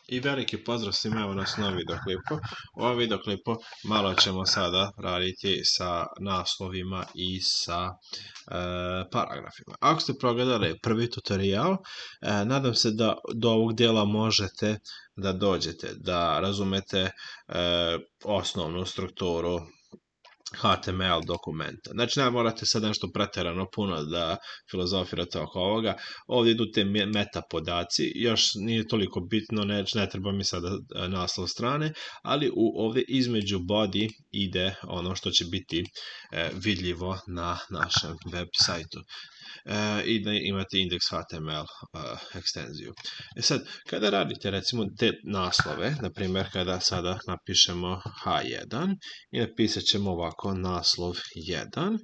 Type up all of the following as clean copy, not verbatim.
I veliki pozdrav svima, evo nas novi videoklipu. U ovom videoklipu malo ćemo sada raditi sa naslovima i sa paragrafima. Ako ste progledali prvi tutorial, nadam se da do ovog dijela možete da dođete, da razumete osnovnu strukturu HTML dokumenta. Znači, ne morate sad nešto pretjerano puno da filozofirate oko ovoga. Ovdje idu te meta podaci, još nije toliko bitno, ne treba mi sada naslov strane, ali ovdje između body ide ono što će biti vidljivo na našem web sajtu. I da imate index HTML ekstenziju. Sad, kada radite recimo te naslove, na primjer kada sada napišemo H1 i napisat ćemo ovako naslov 1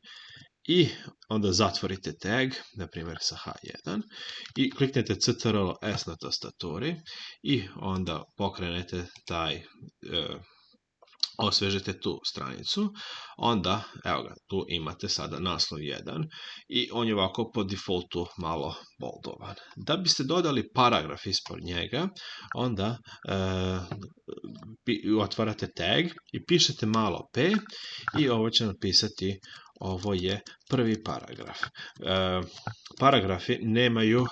i onda zatvorite tag, na primjer sa H1 i kliknete Ctrl+S na tastaturi i onda pokrenete taj osvežite tu stranicu, onda, evo ga, tu imate sada naslov 1 i on je ovako po defaultu malo boldovan. Da biste dodali paragraf ispod njega, onda otvarate tag i pišete malo p i ovo će napisati ovo je prvi paragraf. Paragrafi nemaju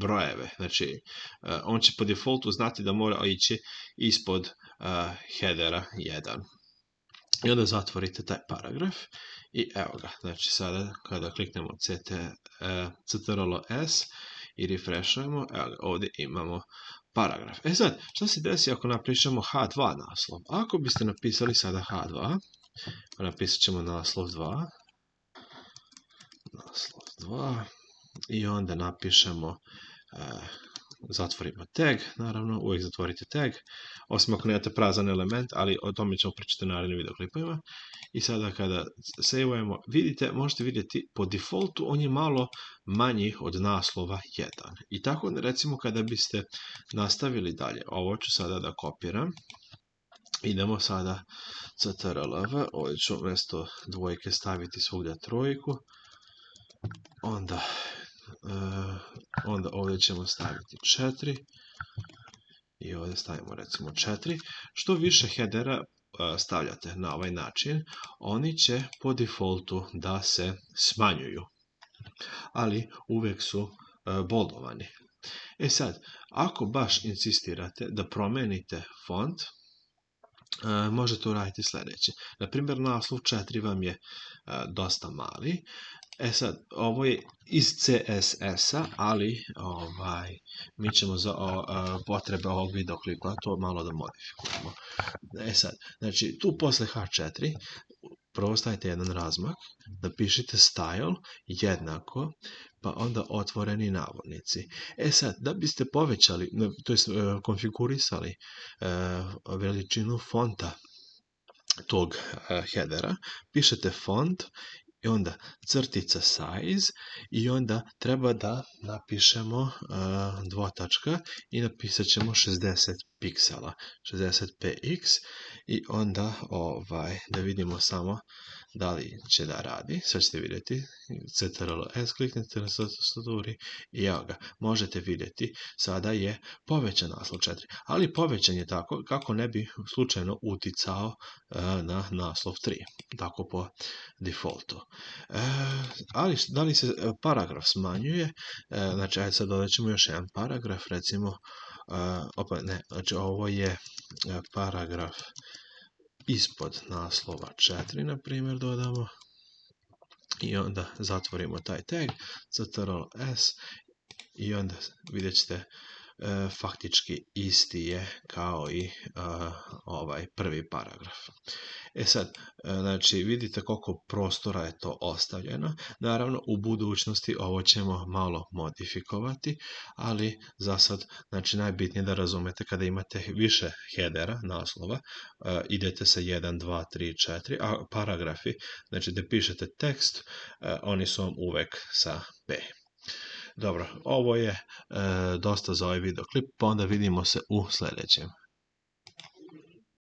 brojeve, znači on će po defaultu znati da mora ići ispod headera 1. I onda zatvorite taj paragraf i evo ga, znači sada kada kliknemo Ctrl+S i refreshujemo, evo ga, ovdje imamo paragraf. Sad, što se desi ako napišemo H2 naslov? Ako biste napisali sada H2, napisat ćemo naslov 2, i onda napišemo zatvorimo tag, naravno, uvijek zatvorite tag, osim ako nemate prazan element, ali o tome ćemo pričati u narednim videoklipima. I sada kada saveujemo, vidite, možete vidjeti po defaultu on je malo manji od naslova 1. I tako, recimo, kada biste nastavili dalje, ovo ću sada da kopiram, idemo sada Ctrl+V, ovdje ću umjesto dvojke staviti svugdje trojku, onda ovdje ćemo staviti 4 i ovdje stavimo recimo 4. Što više headera stavljate na ovaj način, oni će po defaultu da se smanjuju, ali uvijek su boldovani. Sad, ako baš insistirate da promenite font, možete uraditi sljedeće. Na primjer, naslov 4 vam je dosta mali. Sad, ovo je iz CSS-a, ali mi ćemo za potrebe ovog videoklipa to malo da modifikujemo. Sad, znači, tu posle H4 prvo stavite jedan razmak, napišite style jednako, pa onda otvoreni navodnici. Sad, da biste povećali, to jest konfigurisali veličinu fonta tog headera, pišete font i onda crtica size i onda treba da napišemo dvotačka i napisat ćemo 60 piksela, 60 px i onda da vidimo samo da li će da radi. Sad ćete vidjeti, Ctrl+S kliknete na tastaturi i evo ga, možete vidjeti, sada je povećan naslov 4, ali povećan je tako kako ne bi slučajno uticao na naslov 3, tako po defaultu. Ali da li se paragraf smanjuje, znači ajde sad dodat ćemo još jedan paragraf, recimo, znači ovo je paragraf ispod naslova 4, na primjer, dodamo i onda zatvorimo taj tag, Ctrl+S i onda vidjet ćete faktički isti je kao i ovaj prvi paragraf. Sad, znači, vidite koliko prostora je to ostavljeno. Naravno, u budućnosti ovo ćemo malo modifikovati, ali za sad, znači, najbitnije da razumete kada imate više headera, naslova, idete sa 1, 2, 3, 4, a paragrafi, znači da pišete tekst, oni su vam uvek sa P. Dobro, ovo je dosta za ovaj videoklip, pa onda vidimo se u sljedećem.